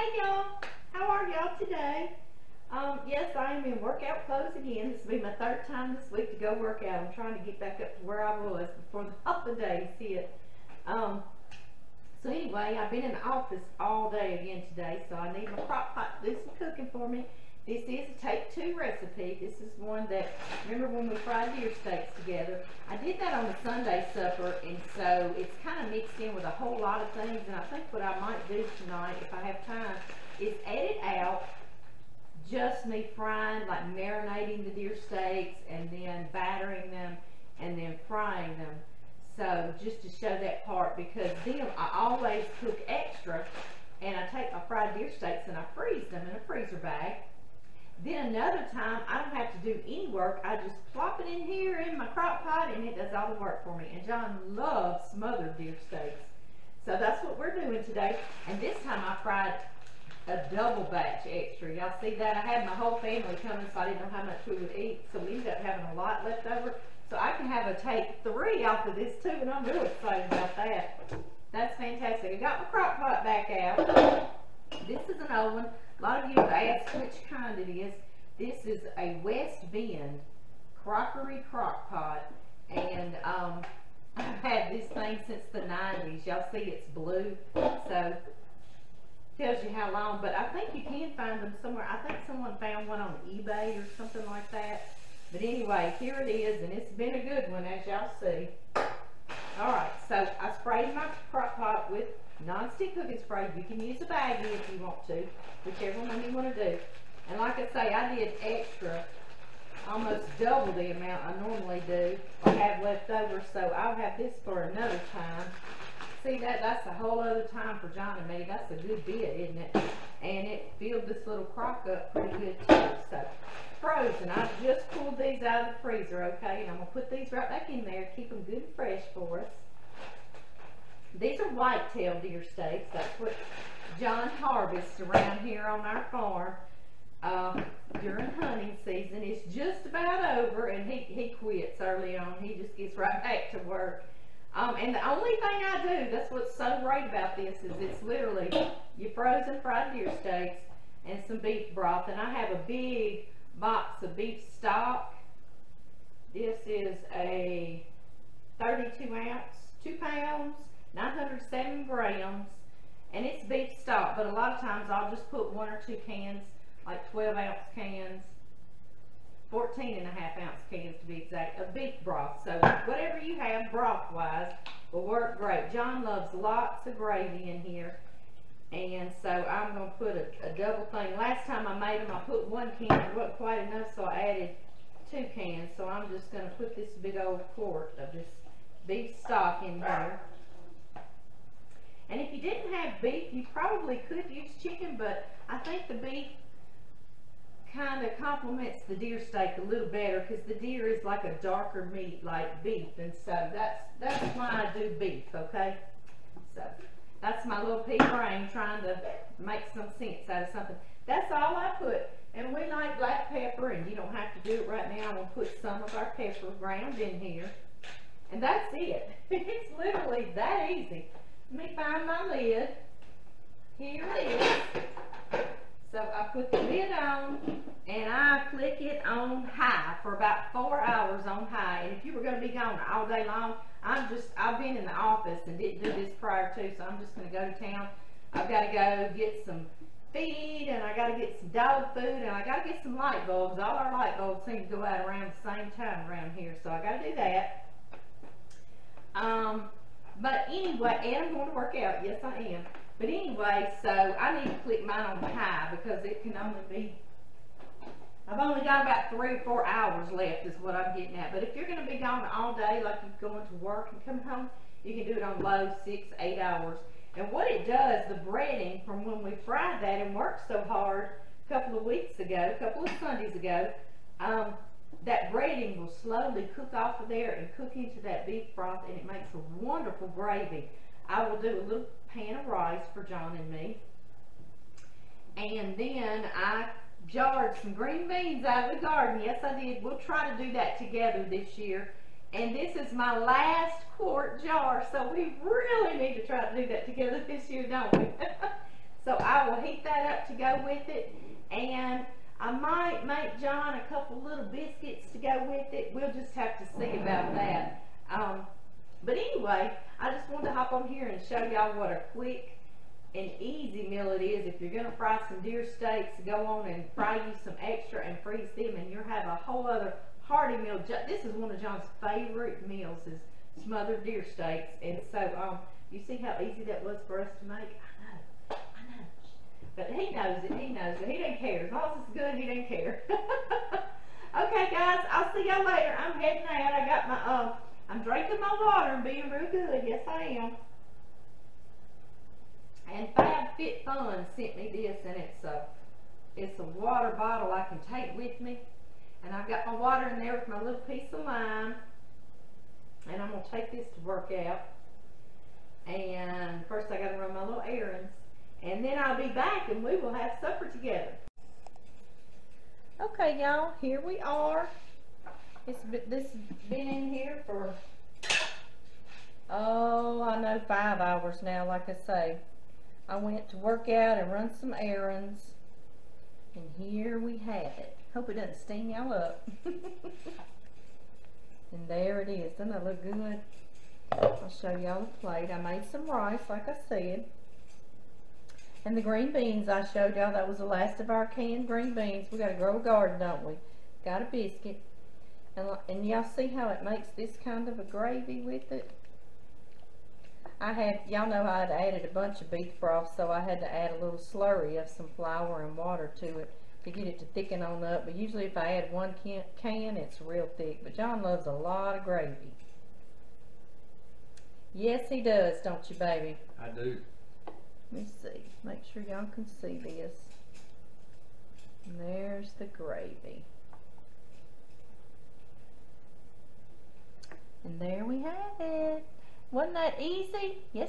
Hey y'all, how are y'all today? Yes, I am in workout clothes again. This will be my third time this week to go work out. I'm trying to get back up to where I was before the holidays hit. So anyway, I've been in the office all day again today, so I need my crock pot to do some cooking for me. This is a take two recipe. This is one that, remember when we fried deer steaks together? I did that on the Sunday supper, and so it's kind of mixed in with a whole lot of things, and I think what I might do tonight, if I have time, is edit out just me frying, like marinating the deer steaks, and then battering them, and then frying them. So just to show that part, because then I always cook extra, and I take my fried deer steaks and I freeze them in a freezer bag. Then another time, I don't have to do any work. I just plop it in here in my crock pot and it does all the work for me. And John loves smothered deer steaks. So that's what we're doing today. And this time I fried a double batch extra. Y'all see that? I had my whole family coming, so I didn't know how much we would eat. So we ended up having a lot left over. So I can have a take three off of this too, and I'm really excited about that. That's fantastic. I got my crock pot back out. This is an old one. A lot of you have asked which kind it is. This is a West Bend crockery crock pot, and I've had this thing since the 90s. Y'all see it's blue, so tells you how long, but I think you can find them somewhere. I think someone found one on eBay or something like that. But anyway, here it is, and it's been a good one, as y'all see. Alright, so I sprayed my crock pot with non-stick cooking spray. You can use a baggie if you want to, whichever one you want to do. And like I say, I did extra, almost double the amount I normally do or have left over, so I'll have this for another time. See, that's a whole other time for John and me. That's a good bit, isn't it? And it filled this little crock up pretty good too. So, frozen. I just pulled these out of the freezer, okay? And I'm going to put these right back in there, keep them good and fresh for us. These are whitetail deer steaks. That's what John harvests around here on our farm during hunting season. It's just about over, and he quits early on. He just gets right back to work. And the only thing I do, that's what's so great about this, is it's literally your frozen fried deer steaks and some beef broth. And I have a big box of beef stock. This is a 32 ounce, 2 pounds, 907 grams, and it's beef stock, but a lot of times I'll just put 1 or 2 cans, like 12 ounce cans, 14 and a half ounce cans to be exact, of beef broth. So whatever you have broth wise will work great. John loves lots of gravy in here, and so I'm going to put a double thing. Last time I made them, I put 1 can. It wasn't quite enough, so I added 2 cans. So I'm just going to put this big old quart of this beef stock in here. And if you didn't have beef, you probably could use chicken, but I think the beef kind of complements the deer steak a little better, because the deer is like a darker meat like beef, and so that's why I do beef, okay? So that's my little pea brain trying to make some sense out of something. That's all I put. And we like black pepper, and you don't have to do it right now. I'm going to put some of our pepper ground in here, and that's it. It's literally that easy. Let me find my lid. Here it is. So I put the lid on, and I click it on high for about 4 hours on high. And if you were going to be gone all day long, I've been in the office and didn't do this prior to, so I'm just going to go to town. I've got to go get some feed, and I got to get some dog food, and I got to get some light bulbs. All our light bulbs seem to go out around the same time around here, so I got to do that. But anyway, and I'm going to work out. Yes, I am. But anyway, so I need to click mine on high, because it can only be, I've only got about 3 or 4 hours left is what I'm getting at. But if you're going to be gone all day, like you're going to work and come home, you can do it on low, 6, 8 hours. And what it does, the breading from when we fried that and worked so hard a couple of weeks ago, a couple of Sundays ago, that breading will slowly cook off of there and cook into that beef broth, and it makes a wonderful gravy. I will do a little pan of rice for John and me, and then I jarred some green beans out of the garden. Yes, I did. We'll try to do that together this year. And this is my last quart jar, so we really need to try to do that together this year, don't we? So I will heat that up to go with it, and I might make John a couple little biscuits to go with it. We'll just have to see about that. But anyway, I just wanted to hop on here and show y'all what a quick and easy meal it is. If you're going to fry some deer steaks, go on and fry you some extra and freeze them, and you'll have a whole other hearty meal. This is one of John's favorite meals, is smothered deer steaks. And so you see how easy that was for us to make? I know. But he knows it, he doesn't care. As long as it's good, he doesn't care. Okay guys, I'll see y'all later. I'm heading out. I got my, I'm drinking my water and being real good. Yes, I am. And FabFitFun sent me this, and it's a water bottle I can take with me. And I've got my water in there with my little piece of lime. And I'm going to take this to work out. And first I got to run my little errands. And then I'll be back and we will have supper together. Okay, y'all, here we are. This has been in here for, oh, I know, 5 hours now, like I say. I went to work out and run some errands. And here we have it. Hope it doesn't steam y'all up. And there it is. Doesn't that look good? I'll show y'all the plate. I made some rice, like I said. And the green beans I showed y'all, that was the last of our canned green beans. We got to grow a garden, don't we? Got a biscuit. And y'all see how it makes this kind of a gravy with it? Y'all know I had added a bunch of beef broth, so I had to add a little slurry of some flour and water to it to get it to thicken on up. But usually if I add 1 can, it's real thick. But John loves a lot of gravy. Yes, he does, don't you, baby? I do. Let me see. Make sure y'all can see this. And there's the gravy. And there we have it. Wasn't that easy? Yes.